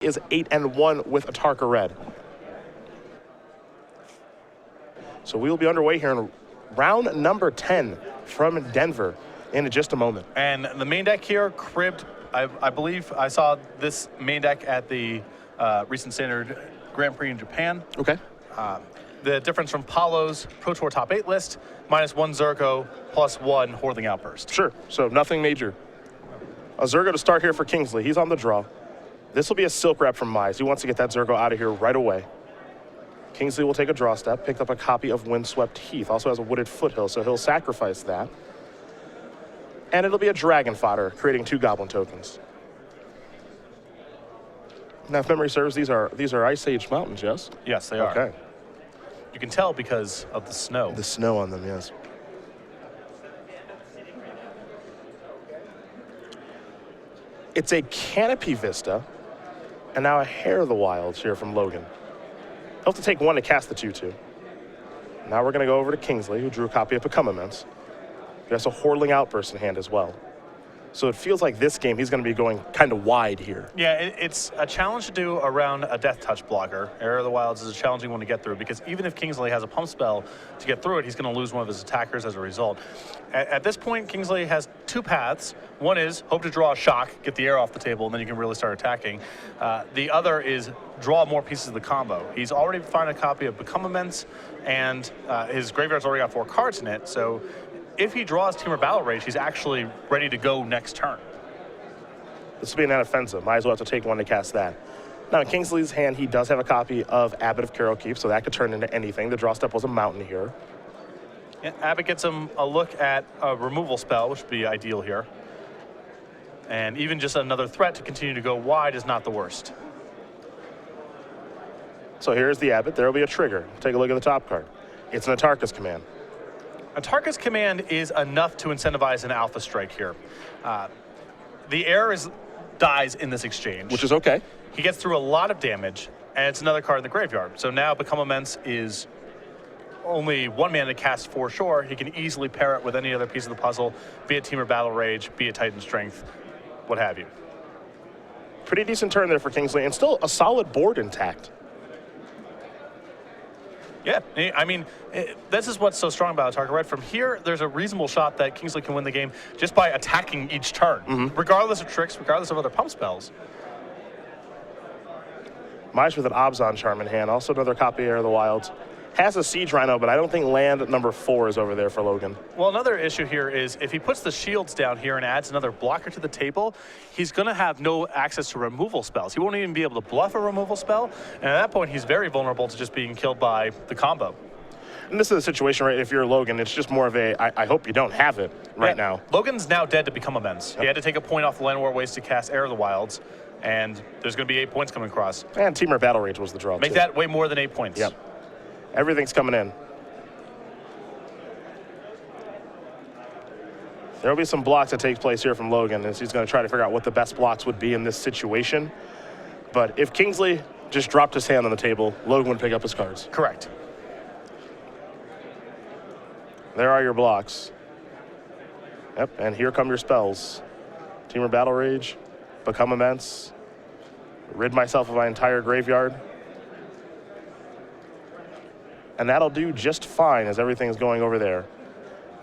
is 8-1 with Atarka Red. So we will be underway here in round number 10 from Denver in just a moment. And the main deck here, cribbed, I believe I saw this main deck at the recent Standard Grand Prix in Japan. Okay. The difference from Paulo's Pro Tour Top 8 list, -1 Zergo, +1 Hordeling Outburst. Sure, so nothing major. A Zergo to start here for Kingsley. He's on the draw. This will be a Silk Wrap from Mize. He wants to get that Zergo out of here right away. Kingsley will take a draw step, picked up a copy of Windswept Heath. Also has a Wooded Foothill, so he'll sacrifice that. And it'll be a Dragon Fodder, creating 2 Goblin tokens. Now, if memory serves, these are Ice Age mountains, yes? Yes, they are. Okay. You can tell because of the snow. The snow on them, yes. It's a Canopy Vista, and now a Hair of the Wilds here from Logan. He'll have to take 1 to cast the 2/2. Now we're going to go over to Kingsley, who drew a copy of Become Immense. He has a Hordeling Outburst in hand as well. So it feels like this game he's going to be going kind of wide here. Yeah, it's a challenge to do around a Death Touch blocker. Hair of the Wilds is a challenging one to get through because even if Kingsley has a pump spell to get through it, he's going to lose one of his attackers as a result. At this point, Kingsley has 2 paths. One is hope to draw a shock, get the air off the table, and then you can really start attacking. The other is draw more pieces of the combo. He's already found a copy of Become Immense, and his graveyard's already got 4 cards in it, so if he draws Temur Battle Rage, he's actually ready to go next turn. This will be an offensive. Might as well have to take 1 to cast that. Now, in Kingsley's hand, he does have a copy of Abbot of Carol Keep, so that could turn into anything. The draw step was a mountain here. Yeah, Abbot gets him a look at a removal spell, which would be ideal here. And even just another threat to continue to go wide is not the worst. So here's the Abbot. There will be a trigger. Take a look at the top card. It's an Atarka's Command. Atarka's Command is enough to incentivize an Alpha Strike here. The air dies in this exchange. Which is okay. He gets through a lot of damage, and it's another card in the graveyard. So now Become Immense is only 1 mana to cast for sure. He can easily pair it with any other piece of the puzzle, be it Temur Battle Rage, be it Titan Strength, what have you. Pretty decent turn there for Kingsley, and still a solid board intact. Yeah, I mean, this is what's so strong about Atarka Red. From here, there's a reasonable shot that Kingsley can win the game just by attacking each turn, regardless of tricks, regardless of other pump spells. Mize with an Abzan Charm in hand, also another copy of Hair of the Wilds. Has a Siege Rhino, but I don't think land number 4 is over there for Logan. Well, another issue here is if he puts the shields down here and adds another blocker to the table, he's going to have no access to removal spells. He won't even be able to bluff a removal spell, and at that point, he's very vulnerable to just being killed by the combo. And this is a situation, right, if you're Logan, it's just more of a, I hope you don't have it right now. Logan's now dead to Become Immense. Yep. He had to take a point off the Land War Waste to cast Hair of the Wilds, and there's going to be 8 points coming across. And Temur Battle Rage was the draw, Make too. that way more than 8 points. Yep. Everything's coming in. There will be some blocks that take place here from Logan, as he's going to try to figure out what the best blocks would be in this situation. But if Kingsley just dropped his hand on the table, Logan would pick up his cards. Correct. There are your blocks. Yep, and here come your spells. Temur Battle Rage, Become Immense, rid myself of my entire graveyard. And that'll do just fine as everything is going over there.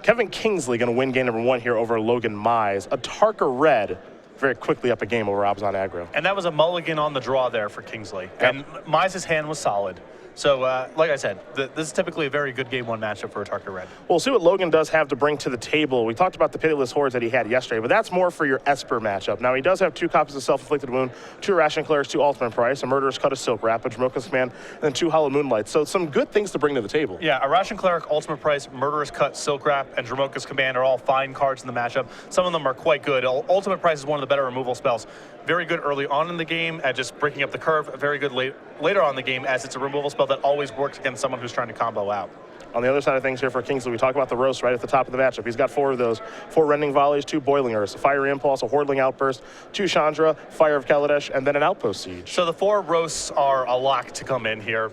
Kevin Kingsley going to win game number 1 here over Logan Mize. Atarka Red very quickly up a game over Abzan Aggro. And that was a mulligan on the draw there for Kingsley. Yep. And Mize's hand was solid. So, like I said, this is typically a very good Game 1 matchup for Atarka Red. We'll see what Logan does have to bring to the table. We talked about the Pitiless Hordes that he had yesterday, but that's more for your Esper matchup. Now, he does have 2 copies of Self-Inflicted Wound, 2 Ration Clerics, 2 Ultimate Price, a Murderous Cut of Silk Wrap, a Dromoka's Command, and then 2 Hollow Moonlights. So some good things to bring to the table. Yeah, a Ration Cleric, Ultimate Price, Murderous Cut, Silk Wrap, and Dromoka's Command are all fine cards in the matchup. Some of them are quite good. Ultimate Price is one of the better removal spells. Very good early on in the game at just breaking up the curve. Very good later on in the game as it's a removal spell that always works against someone who's trying to combo out. On the other side of things here for Kingsley, we talk about the roast right at the top of the matchup. He's got 4 of those. 4 Rending Volleys, 2 Boiling Earths, a Fiery Impulse, a Hordling Outburst, 2 Chandra, Fire of Kaladesh, and then an Outpost Siege. So the 4 roasts are a lock to come in here.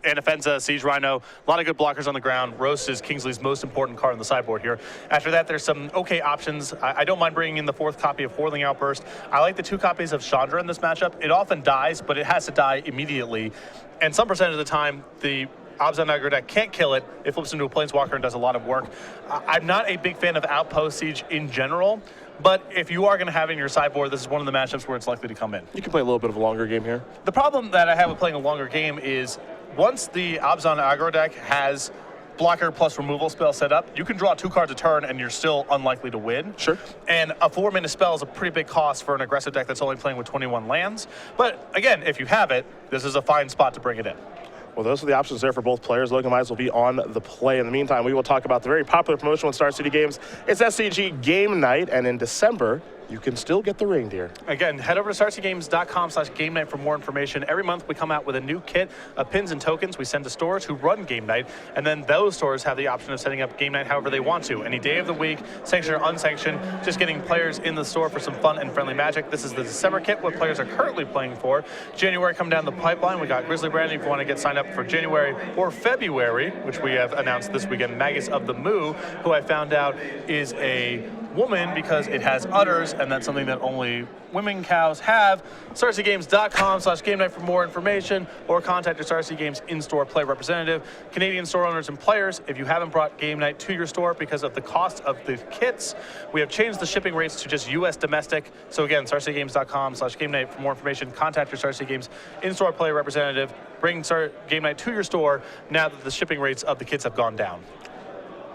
Anafenza, Siege Rhino, a lot of good blockers on the ground. Roast is Kingsley's most important card on the sideboard here. After that, there's some okay options. I don't mind bringing in the 4th copy of Hordling Outburst. I like the 2 copies of Chandra in this matchup. It often dies, but it has to die immediately. And some percent of the time, the Abzan aggro deck can't kill it. It flips into a Planeswalker and does a lot of work. I'm not a big fan of Outpost Siege in general, but if you are going to have it in your sideboard, this is one of the matchups where it's likely to come in. You can play a little bit of a longer game here. The problem that I have with playing a longer game is once the Abzan aggro deck has blocker plus removal spell set up, you can draw 2 cards a turn and you're still unlikely to win. Sure. And a 4-mana spell is a pretty big cost for an aggressive deck that's only playing with 21 lands. But again, if you have it, this is a fine spot to bring it in. Well, those are the options there for both players. Logan Mize will be on the play. In the meantime, we will talk about the very popular promotion with Star City Games. It's SCG Game Night, and in December, you can still get the reindeer. Again, head over to starcgames.com/game night for more information. Every month we come out with a new kit of pins and tokens we send to stores who run Game Night, and then those stores have the option of setting up Game Night however they want to. Any day of the week, sanctioned or unsanctioned, just getting players in the store for some fun and friendly magic. This is the December kit, what players are currently playing for. January come down the pipeline. We got Grizzly Branding if you want to get signed up for January or February, which we have announced this weekend. Magus of the Moo, who I found out is a woman because it has udders, and that's something that only women cows have. StarCityGames.com/game night for more information, or contact your Star City Games in-store play representative. Canadian store owners and players, if you haven't brought Game Night to your store because of the cost of the kits, we have changed the shipping rates to just U.S. domestic. So again, StarCityGames.com/game night for more information. Contact your Star City Games in-store play representative. Bring Game Night to your store now that the shipping rates of the kits have gone down.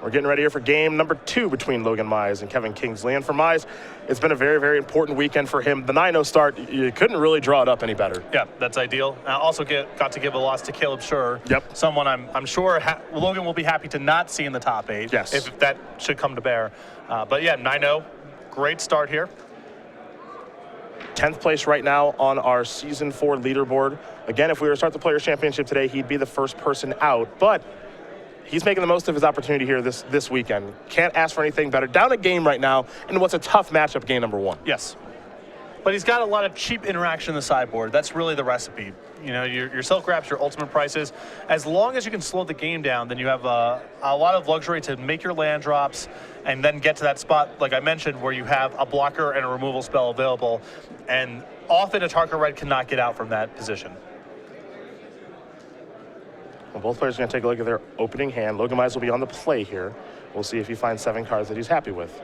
We're getting ready here for game number 2 between Logan Mize and Kevin Kingsley. And for Mize, it's been a very, very important weekend for him. The 9-0 start, you couldn't really draw it up any better. Yeah, that's ideal. I also got to give a loss to Caleb Schur. Yep. Someone I'm sure Logan will be happy to not see in the top 8. Yes. If that should come to bear. But yeah, 9-0, great start here. 10th place right now on our Season 4 leaderboard. Again, if we were to start the Players' Championship today, he'd be the first person out. But he's making the most of his opportunity here this weekend. Can't ask for anything better. Down a game right now in what's a tough matchup, game number 1. Yes. But he's got a lot of cheap interaction in the sideboard. That's really the recipe. You know, your Silk Wraps, your ultimate prices. As long as you can slow the game down, then you have a lot of luxury to make your land drops and then get to that spot, like I mentioned, where you have a blocker and a removal spell available. And often a Tarka Red cannot get out from that position. Well, both players are going to take a look at their opening hand. Logan Mize will be on the play here. We'll see if he finds 7 cards that he's happy with.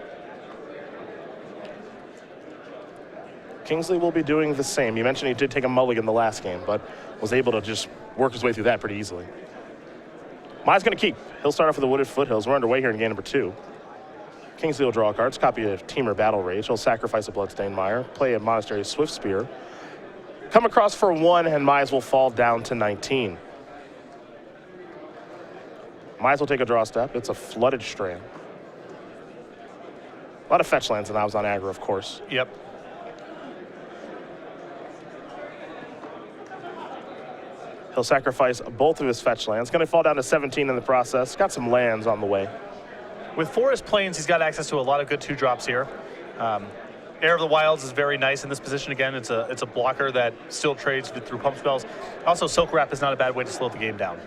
Kingsley will be doing the same. You mentioned he did take a mulligan the last game, but was able to just work his way through that pretty easily. Mize going to keep. He'll start off with the Wooded Foothills. We're underway here in game number 2. Kingsley will draw cards, copy of Teamer Battle Rage. He'll sacrifice a Bloodstained Mire, play a Monastery Swift Spear, come across for 1, and Mize will fall down to 19. Mize will take a draw step. It's a Flooded Strand. A lot of fetch lands and Abzan aggro, of course. Yep. He'll sacrifice both of his fetch lands. Going to fall down to 17 in the process. Got some lands on the way. With Forest Plains, he's got access to a lot of good 2-drops here. Heir of the Wilds is very nice in this position. Again, it's a blocker that still trades through pump spells. Also, Silk Wrap is not a bad way to slow the game down.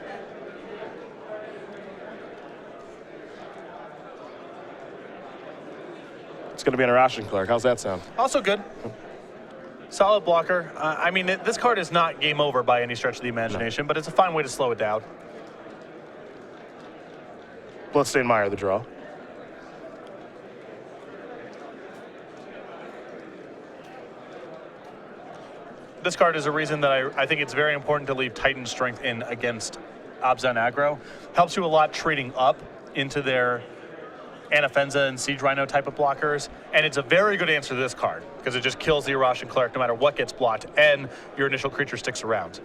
It's going to be an Ration Clerk. How's that sound? Also good. Solid blocker. I mean, this card is not game over by any stretch of the imagination, but it's a fine way to slow it down. Bloodstained Mire, the draw. This card is a reason that I think it's very important to leave Titan Strength in against Abzan aggro. Helps you a lot trading up into their Anafenza and Siege Rhino type of blockers, and it's a very good answer to this card because it just kills the Irashan Cleric no matter what gets blocked, and your initial creature sticks around.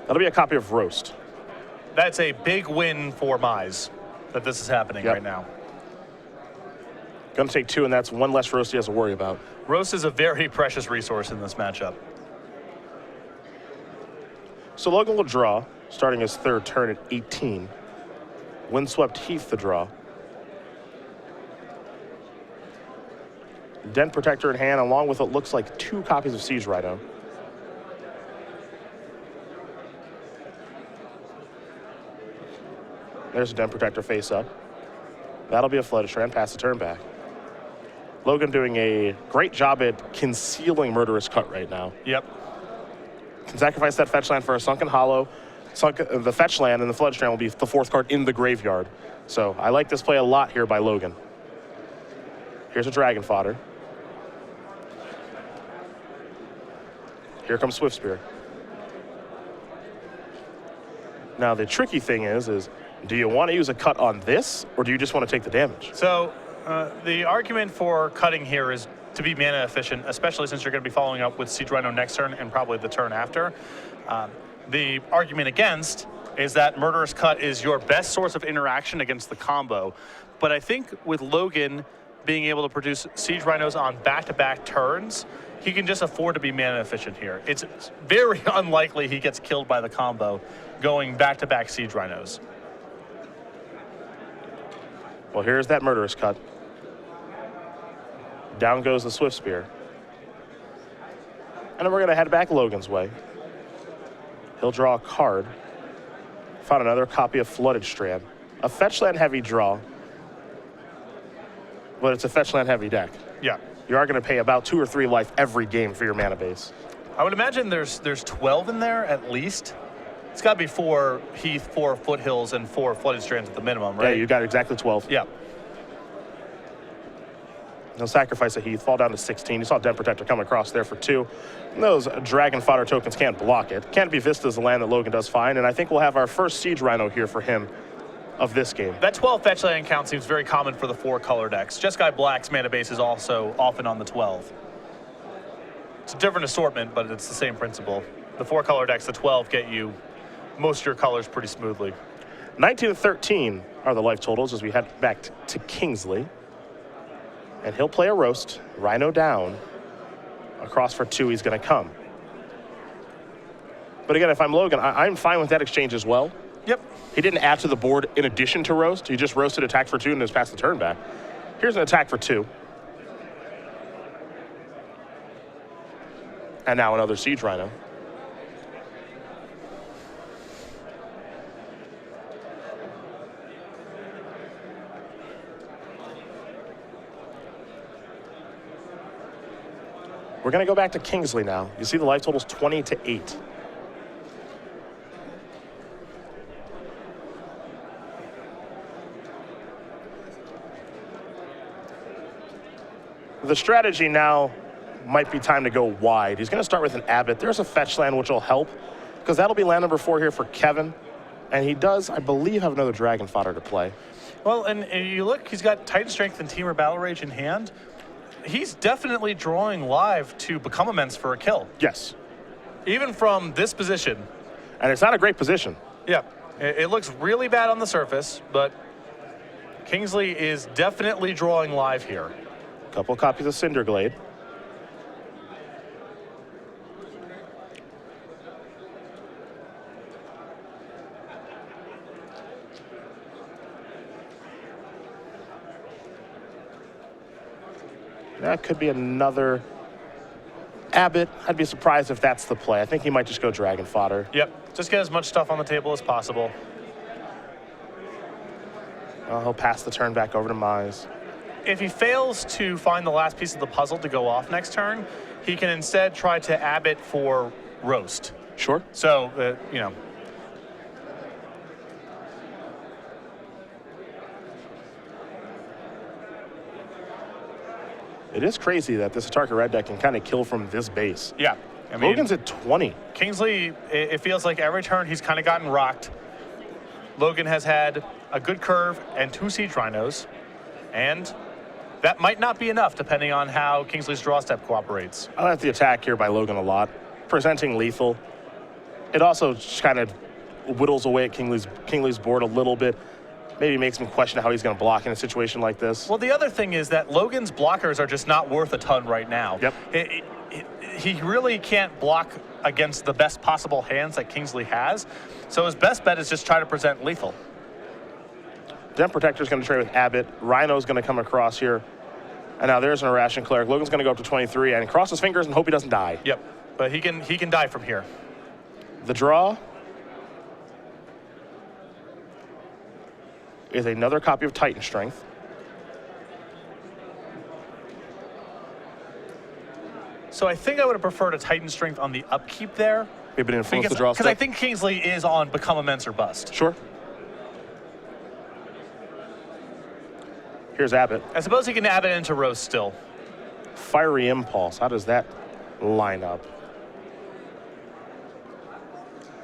That'll be a copy of Roast. That's a big win for Mize that this is happening right now. Going to take 2, and that's 1 less Roast he has to worry about. Roast is a very precious resource in this matchup. So Logan will draw. starting his third turn at 18. Windswept Heath the draw. Den Protector in hand, along with what looks like 2 copies of Siege Rhino. There's a Den Protector face up. That'll be a Flooded Strand, pass the turn back. Logan doing a great job at concealing Murderous Cut right now. Yep. Can sacrifice that fetch land for a Sunken Hollow. The fetch land and the Flooded Strand will be the 4th card in the graveyard. So I like this play a lot here by Logan. Here's a Dragon Fodder. Here comes Swift Spear. Now the tricky thing is do you want to use a cut on this, or do you just want to take the damage? So the argument for cutting here is to be mana efficient, especially since you're going to be following up with Siege Rhino next turn and probably the turn after. The argument against is that Murderous Cut is your best source of interaction against the combo. But I think with Logan being able to produce Siege Rhinos on back-to-back turns, he can just afford to be mana efficient here. It's very unlikely he gets killed by the combo going back-to-back Siege Rhinos. Well, here's that Murderous Cut. Down goes the Swift Spear. And then we're going to head back Logan's way. He'll draw a card. Found another copy of Flooded Strand. A fetch land heavy draw, but it's a fetch land heavy deck. Yeah. You are going to pay about 2 or 3 life every game for your mana base. I would imagine there's 12 in there at least. It's got to be 4 Heath, 4 Foothills, and 4 Flooded Strands at the minimum, right? Yeah, you got exactly 12. Yeah. He'll sacrifice a Heath, fall down to 16. You saw Den Protector come across there for 2. And those Dragon Fodder tokens can't block it. Can't be Vista's the land that Logan does fine, and I think we'll have our first Siege Rhino here for him of this game. That 12 fetch land count seems very common for the 4 color decks. Jeskai Black's mana base is also often on the 12. It's a different assortment, but it's the same principle. The 4 color decks, the 12 get you most of your colors pretty smoothly. 19 to 13 are the life totals as we head back to Kingsley. And he'll play a Roast, Rhino down. Across for 2, he's going to come. But again, if I'm Logan, I'm fine with that exchange as well. Yep. He didn't add to the board in addition to Roast. He just roasted attack for 2 and just passed the turn back. Here's an attack for 2. And now another Siege Rhino. We're going to go back to Kingsley now. You see the life total's 20 to 8. The strategy now might be time to go wide. He's going to start with an Abbot. There's a fetch land which will help because that'll be land number 4 here for Kevin. And he does, I believe, have another Dragon Fodder to play. Well, and you look, he's got Titan Strength and Temur Battle Rage in hand. He's definitely drawing live to become immense for a kill. Yes. Even from this position. And it's not a great position. Yeah, it looks really bad on the surface, but Kingsley is definitely drawing live here. Couple copies of Cinderglade. That could be another Abbot. I'd be surprised if that's the play. I think he might just go Dragon Fodder. Yep, just get as much stuff on the table as possible. He'll pass the turn back over to Mize. If he fails to find the last piece of the puzzle to go off next turn, he can instead try to Abbot for Roast. Sure. So, you know. It is crazy that this Atarka Red deck can kind of kill from this base. Yeah. I mean, Logan's at 20. Kingsley, it feels like every turn he's kind of gotten rocked. Logan has had a good curve and 2 Siege Rhinos, and that might not be enough depending on how Kingsley's draw step cooperates. I like the attack here by Logan a lot. Presenting lethal. It also just kind of whittles away at Kingsley's board a little bit. Maybe makes him question how he's going to block in a situation like this. Well, the other thing is that Logan's blockers are just not worth a ton right now. Yep. He really can't block against the best possible hands that Kingsley has. So his best bet is just try to present lethal. Den Protector's going to trade with Abbott. Rhino's going to come across here. And now there's an Irrational Cleric. Logan's going to go up to 23 and cross his fingers and hope he doesn't die. Yep, but he can die from here. The draw is another copy of Titan Strength. So I think I would have preferred a Titan Strength on the upkeep there. Maybe to influence the draw Because I step. think Kingsley is on Become Immense or Bust. Sure. Here's Abbott. I suppose he can add it into Rose still. Fiery Impulse. How does that line up?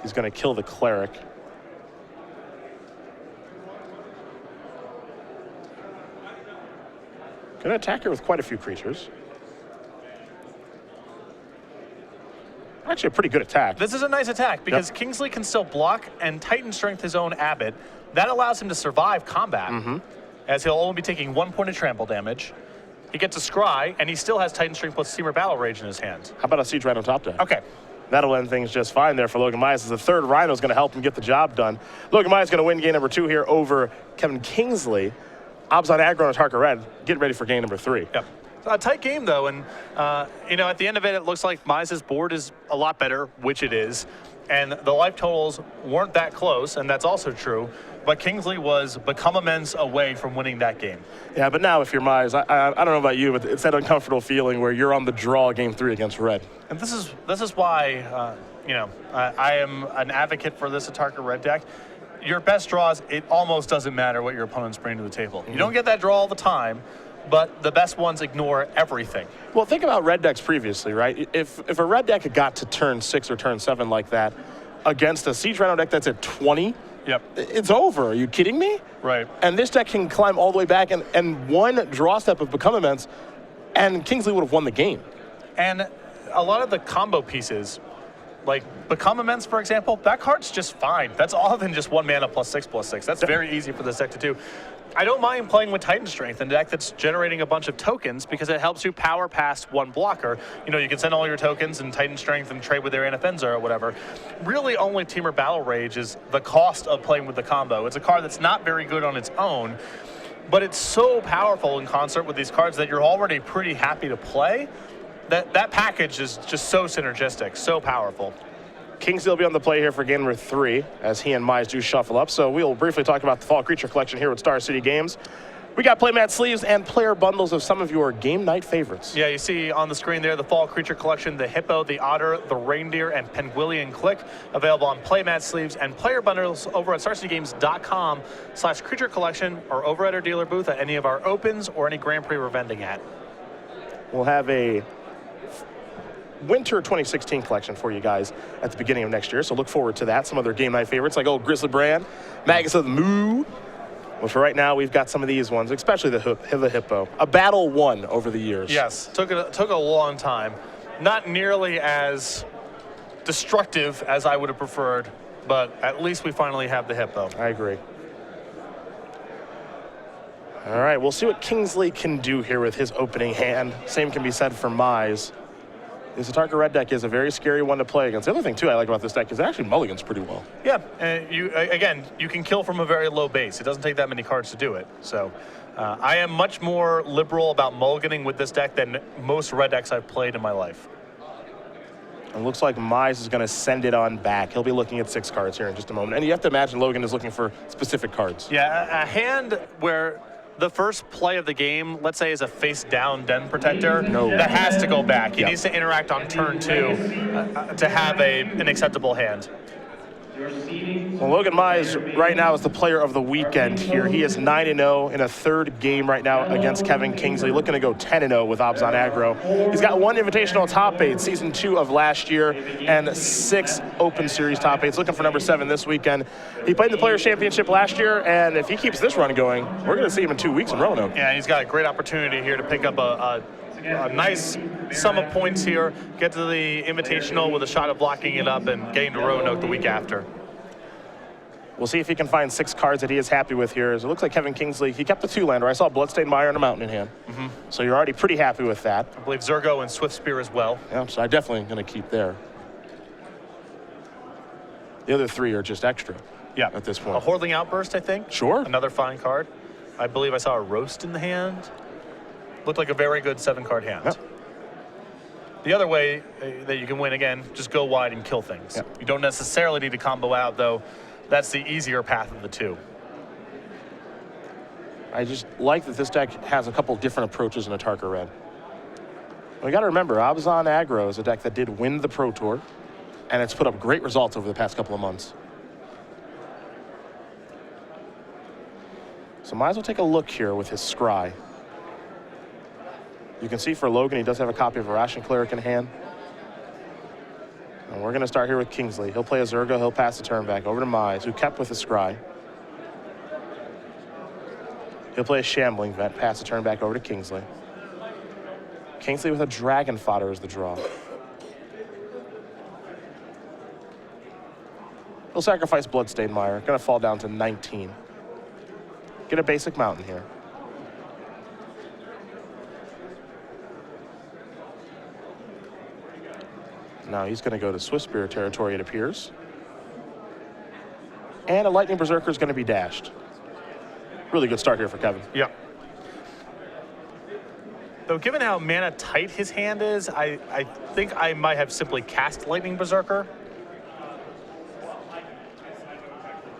He's going to kill the Cleric. Going to attack her with quite a few creatures. Actually, a pretty good attack. This is a nice attack because Kingsley can still block and Titan Strength his own Abbott. That allows him to survive combat, as he'll only be taking 1 point of trample damage. He gets a Scry, and he still has Titan Strength plus Steamer Battle Rage in his hand. How about a Siege Rhino top deck? Okay. That'll end things just fine there for Logan Mize, as the third Rhino is going to help him get the job done. Logan Mize is going to win game number 2 here over Kevin Kingsley. Obs on aggro and Tarka Red. Get ready for game number 3. Yep. A tight game, though, and, at the end of it, it looks like Mize's board is a lot better, which it is, and the life totals weren't that close, and that's also true, but Kingsley was Become Immense away from winning that game. Yeah, but now if you're Mize, I don't know about you, but it's that uncomfortable feeling where you're on the draw game 3 against Red. And this is why, I am an advocate for this Atarka Red deck. Your best draws, it almost doesn't matter what your opponent's bringing to the table. You don't get that draw all the time, but the best ones ignore everything. Well, think about red decks previously, right? If a red deck had got to turn 6 or turn 7 like that against a Siege Rhino deck that's at 20, it's over. Are you kidding me? Right. And this deck can climb all the way back and one draw step of Become Immense, and Kingsley would have won the game. And a lot of the combo pieces, like Become Immense, for example, that card's just fine. That's all than just 1 mana +6/+6. That's very easy for this deck to do. I don't mind playing with Titan Strength, a deck that's generating a bunch of tokens because it helps you power past 1 blocker. You can send all your tokens and Titan Strength and trade with their Anafenza or whatever. Really, only Teamer Battle Rage is the cost of playing with the combo. It's a card that's not very good on its own, but it's so powerful in concert with these cards that you're already pretty happy to play. That package is just so synergistic, so powerful. Kingsley will be on the play here for game number 3 as he and Mize do shuffle up. So we'll briefly talk about the Fall Creature Collection here with Star City Games. We got playmat sleeves and player bundles of some of your game night favorites. Yeah, you see on the screen there the Fall Creature Collection, the Hippo, the Otter, the Reindeer, and Penguillian Click, available on playmat sleeves and player bundles over at StarCityGames.com/creature collection or over at our dealer booth at any of our opens or any Grand Prix we're vending at. We'll have a Winter 2016 collection for you guys at the beginning of next year, so look forward to that. Some other game night favorites like old Grizzly Brand, Magus of the Moo. Well, for right now, we've got some of these ones, especially the Hippo. A battle won over the years. Yes, took a long time. Not nearly as destructive as I would have preferred, but at least we finally have the Hippo. I agree. All right, we'll see what Kingsley can do here with his opening hand. Same can be said for Mize. This Atarka Red deck is a very scary one to play against. The other thing, too, I like about this deck is it actually mulligans pretty well. Yeah, and you can kill from a very low base. It doesn't take that many cards to do it. So I am much more liberal about mulliganing with this deck than most red decks I've played in my life. It looks like Mize is going to send it on back. He'll be looking at 6 cards here in just a moment. And you have to imagine Logan is looking for specific cards. Yeah, a hand where the first play of the game, let's say, is a face-down Den Protector, that has to go back. He needs to interact on turn 2 to have an acceptable hand. Well, Logan Mize right now is the player of the weekend here. He is 9-0 in a 3rd game right now against Kevin Kingsley, looking to go 10-0 with Obs on aggro. He's got 1 invitational top 8, season 2 of last year, and 6 Open Series top 8s, looking for number 7 this weekend. He played in the Players' Championship last year, and if he keeps this run going, we're going to see him in 2 weeks in Roanoke. Yeah, he's got a great opportunity here to pick up a nice sum of points here, get to the Invitational with a shot of blocking it up and getting to Roanoke the week after. We'll see if he can find 6 cards that he is happy with here. As it looks like Kevin Kingsley, he kept the 2-lander. I saw Bloodstained Mire and a Mountain in hand. So you're already pretty happy with that. I believe Zergo and Swift Spear as well. Yeah, so I'm definitely going to keep there. The other 3 are just extra. Yeah. At this point. A Hordeling Outburst, I think. Sure. Another fine card. I believe I saw a Roast in the hand. Looked like a very good 7-card hand. Yep. The other way that you can win, again, just go wide and kill things. Yep. You don't necessarily need to combo out, though. That's the easier path of the 2. I just like that this deck has a couple different approaches in a Tarka Red. We got to remember, Abzan Aggro is a deck that did win the Pro Tour, and it's put up great results over the past couple of months. So might as well take a look here with his Scry. You can see for Logan, he does have a copy of a Ration Cleric in hand. And we're going to start here with Kingsley. He'll play a Zergo, he'll pass the turn back over to Mize, who kept with the Scry. He'll play a Shambling Vet, pass the turn back over to Kingsley. Kingsley with a Dragon Fodder is the draw. He'll sacrifice Bloodstained Mire, gonna fall down to 19. Get a basic mountain here. Now he's gonna go to Swiftspear territory, it appears. And a Lightning Berserker is gonna be dashed. Really good start here for Kevin. Yeah. Though given how mana tight his hand is, I think I might have simply cast Lightning Berserker.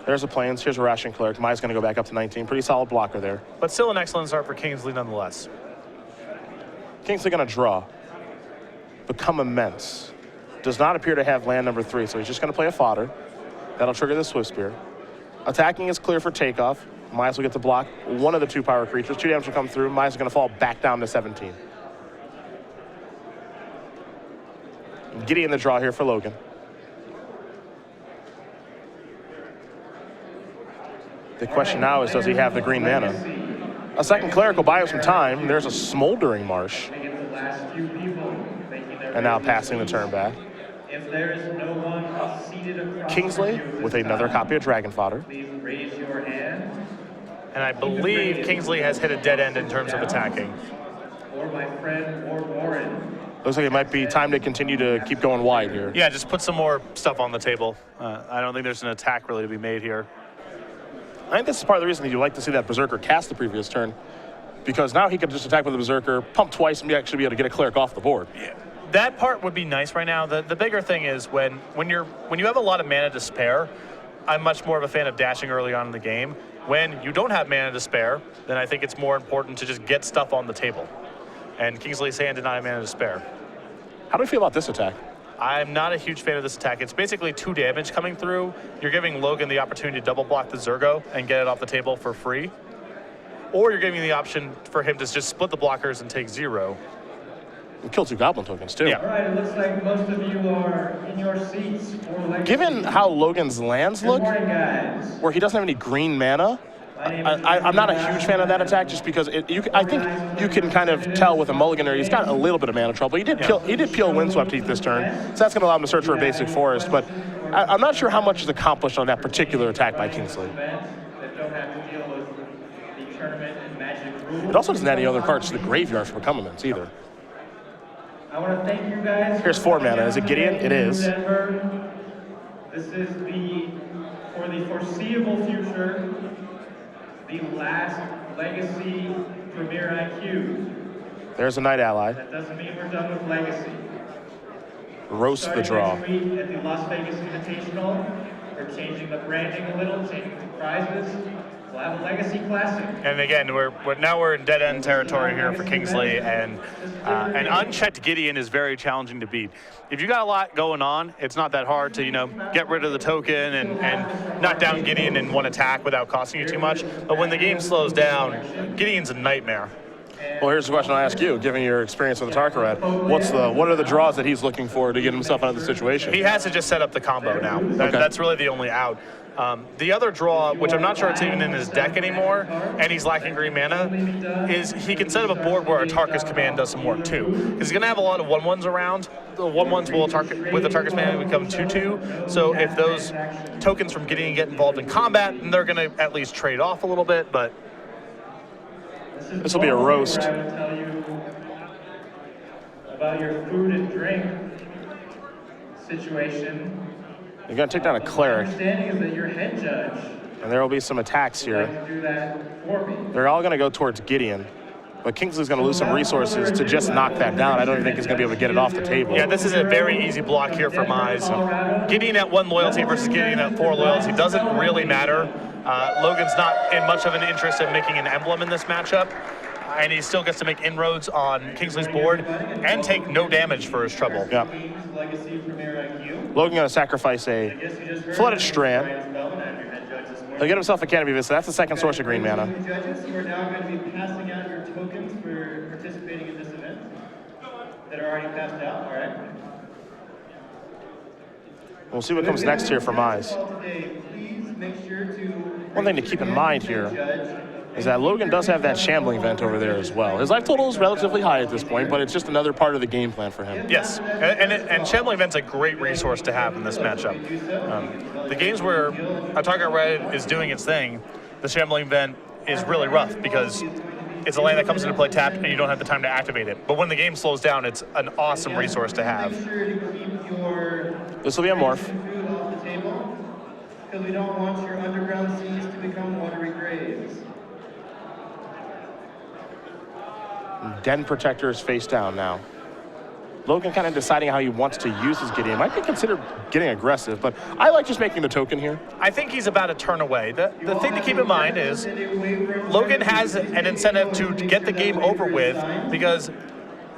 There's a Plains, here's a Ration Cleric. Maya's gonna go back up to 19, pretty solid blocker there. But still an excellent start for Kingsley nonetheless. Kingsley gonna draw. Become Immense. Does not appear to have land number 3, so he's just gonna play a fodder. That'll trigger the Swiftspear. Attacking is clear for takeoff. Mize will get to block one of the 2 power creatures. 2 damage will come through. Mize is going to fall back down to 17. Gideon the draw here for Logan. The question now is, does he have the green mana? A second Cleric will buy him some time. There's a Smoldering Marsh. And now passing the turn back. If there is no one seated across Kingsley with another copy of Dragon Fodder. please raise your hand. And I believe Kingsley has hit a dead end in terms of attacking. Or my friend or Warren. Looks like it might be time to continue to keep going wide here. Yeah, just put some more stuff on the table. I don't think there's an attack really to be made here. I think this is part of the reason that you like to see that Berserker cast the previous turn, because now he could just attack with the Berserker, pump twice, and actually be able to get a Cleric off the board. Yeah. That part would be nice right now. The bigger thing is when you have a lot of mana to spare, I'm much more of a fan of dashing early on in the game. When you don't have mana to spare, then I think it's more important to just get stuff on the table. And Kingsley's hand did not have mana to spare. How do you feel about this attack? I'm not a huge fan of this attack. It's basically 2 damage coming through. You're giving Logan the opportunity to double block the Zergo and get it off the table for free. Or you're giving the option for him to just split the blockers and take 0. And kill 2 Goblin tokens, too. Yeah. All right, it looks like most of you are in your seats for Legacy. Given how Logan's lands Good look, morning, guys. where he doesn't have any green mana, I'm not a huge fan of that attack, just because I think you can kind of tell with a mulliganer he's got a little bit of mana trouble. He did peel Windswept Heath this turn, so that's going to allow him to search for a basic forest. But I'm not sure how much is accomplished on that particular attack by Kingsley. That don't have to deal with the tournament and Magic rules. It also doesn't add any other cards to the graveyard for Become Immense either. I want to thank you guys. Here's for 4 mana. Is it Gideon? It is. Denver. This is for the foreseeable future, the last Legacy Premier IQ. There's a Night Ally. That doesn't mean we're done with Legacy. Roast the Starting draw. next week at the Las Vegas Invitational, we're changing the branding a little, changing the prizes. We'll have a Legacy Classic. And again, we're in dead end territory here for Kingsley, and an unchecked Gideon is very challenging to beat. If you got a lot going on, it's not that hard to get rid of the token and knock down Gideon in one attack without costing you too much. But when the game slows down, Gideon's a nightmare. Well, here's the question I ask you, given your experience with the Tarkarat. What are the draws that he's looking for to get himself out of the situation? He has to just set up the combo now. Okay. That's really the only out. The other draw, which I'm not sure it's even in his deck anymore, and he's lacking green mana, is he can set up a board where a Tarkus command does some work too. Because he's going to have a lot of 1/1s around. The 1/1s with the Tarkus command become 2/2. So if those tokens from Gideon get involved in combat, then they're going to at least trade off a little bit. But This will be a roast. I will tell you about your food and drink situation. You're going to take down a My cleric, understanding is that your head judge and there will be some attacks would here. like to do that for me. They're all going to go towards Gideon. But Kingsley's going to lose some resources to just knock that down. I don't even think he's going to be able to get it off the table. Yeah, this is a very easy block here for Mize. Gideon at 1 loyalty versus Gideon at 4 loyalty doesn't really matter. Logan's not in much of an interest in making an emblem in this matchup, and he still gets to make inroads on Kingsley's board and take no damage for his trouble. Yeah. Logan going to sacrifice a Flooded Strand. He'll get himself a Canopy Vista. That's the second source of green mana. Judges, you are now going to be passing out your tokens for participating in this event that are already passed out. All right. We'll see what comes next here for Mize. One thing to keep in mind here is that Logan does have that Shambling Vent over there as well. His life total is relatively high at this point, but it's just another part of the game plan for him. Yes, and Shambling Vent's a great resource to have in this matchup. The games where a target red is doing its thing, the Shambling Vent is really rough because it's a land that comes into play tapped and you don't have the time to activate it. But when the game slows down, it's an awesome resource to have. This will be a morph. Because we don't want your underground seas to become watery graves. Den Protector is face down now. Logan kind of deciding how he wants to use his Gideon. Might be considered getting aggressive, but I like just making the token here. I think he's about to turn away. The thing to keep in mind is Logan has an incentive to get the game over with because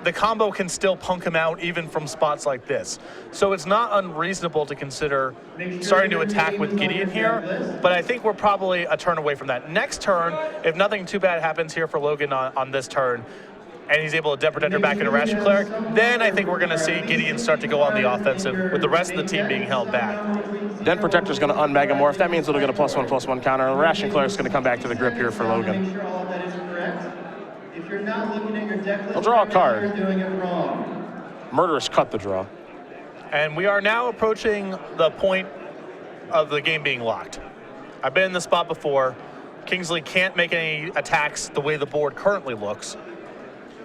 the combo can still punk him out even from spots like this. So it's not unreasonable to consider starting to attack with Gideon here, but I think we're probably a turn away from that. Next turn, if nothing too bad happens here for Logan on this turn, and he's able to Den Protector back into Ration Cleric, then I think we're going to see Gideon start to go on the offensive with the rest of the team being held back. Den Protector's going to unmegamorph. That means it'll get a +1/+1 counter. Ration Cleric's going to come back to the grip here for Logan. If you're not looking at your deck list, He'll draw a card. you're doing it wrong. Murderous cut the draw. And we are now approaching the point of the game being locked. I've been in this spot before. Kingsley can't make any attacks the way the board currently looks.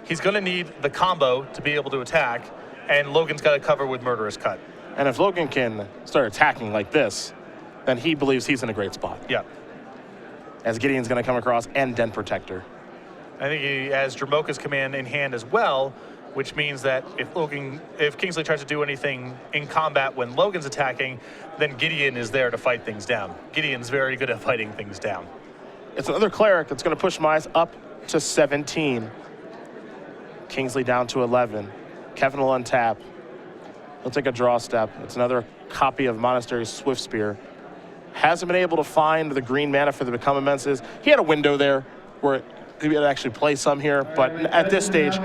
He's going to need the combo to be able to attack, and Logan's got to cover with Murderous Cut. And if Logan can start attacking like this, then he believes he's in a great spot. Yeah. As Gideon's going to come across and Den Protector. I think he has Dramoka's command in hand as well, which means that if Kingsley tries to do anything in combat when Logan's attacking, then Gideon is there to fight things down. Gideon's very good at fighting things down. It's another Cleric that's going to push Mize up to 17. Kingsley down to 11. Kevin will untap. He'll take a draw step. It's another copy of Monastery's Swift Spear. Hasn't been able to find the green mana for the Become Immenses. He had a window there where he would actually play some here, but at this stage,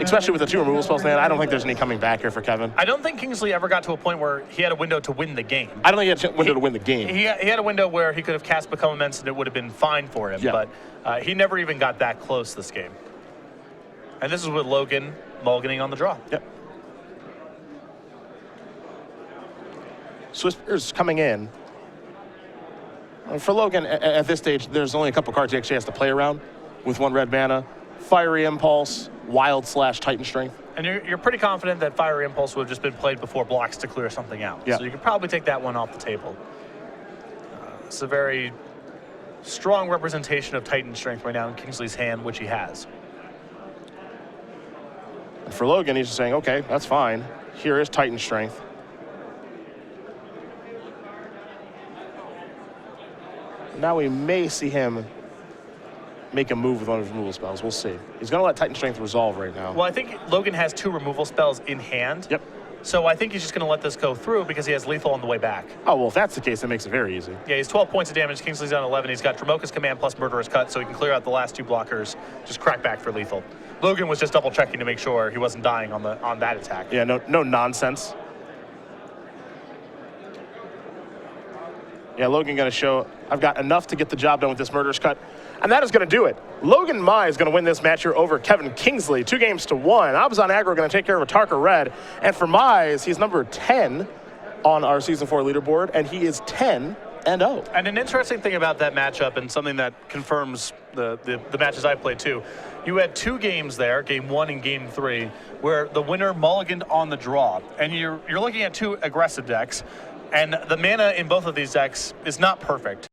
especially with the 2 removal spells, man, I don't think there's any coming back here for Kevin. I don't think Kingsley ever got to a point where he had a window to win the game. I don't think he had a window to win the game. He had a window where he could have cast Become Immense and it would have been fine for him, Yeah. but he never even got that close this game. And this is with Logan mulliganing on the draw. Yep. Swift's coming in. For Logan, at this stage, there's only a couple cards he actually has to play around with 1 red mana. Fiery Impulse, Wild/Titan Strength. And you're pretty confident that Fiery Impulse would have just been played before blocks to clear something out. Yeah. So you could probably take that one off the table. It's a very strong representation of Titan Strength right now in Kingsley's hand, which he has. And for Logan, he's just saying, okay, that's fine. Here is Titan Strength. Now we may see him make a move with one of his removal spells. We'll see. He's going to let Titan Strength resolve right now. Well, I think Logan has 2 removal spells in hand. Yep. So I think he's just going to let this go through because he has lethal on the way back. Oh, well, if that's the case, that makes it very easy. Yeah, he's 12 points of damage. Kingsley's on 11. He's got Dramoka's command plus Murderous Cut, so he can clear out the last 2 blockers, just crack back for lethal. Logan was just double checking to make sure he wasn't dying on that attack. Yeah, no nonsense. Yeah, Logan going to show, I've got enough to get the job done with this Murderous Cut. And that is going to do it. Logan Mize is going to win this match here over Kevin Kingsley, 2-1. Abzan Aggro going to take care of a Tarka Red. And for Mize, he's number 10 on our Season 4 leaderboard, and he is 10-0. And an interesting thing about that matchup, and something that confirms the matches I've played too, you had 2 games there, game 1 and game 3, where the winner mulliganed on the draw. And you're looking at 2 aggressive decks. And the mana in both of these decks is not perfect.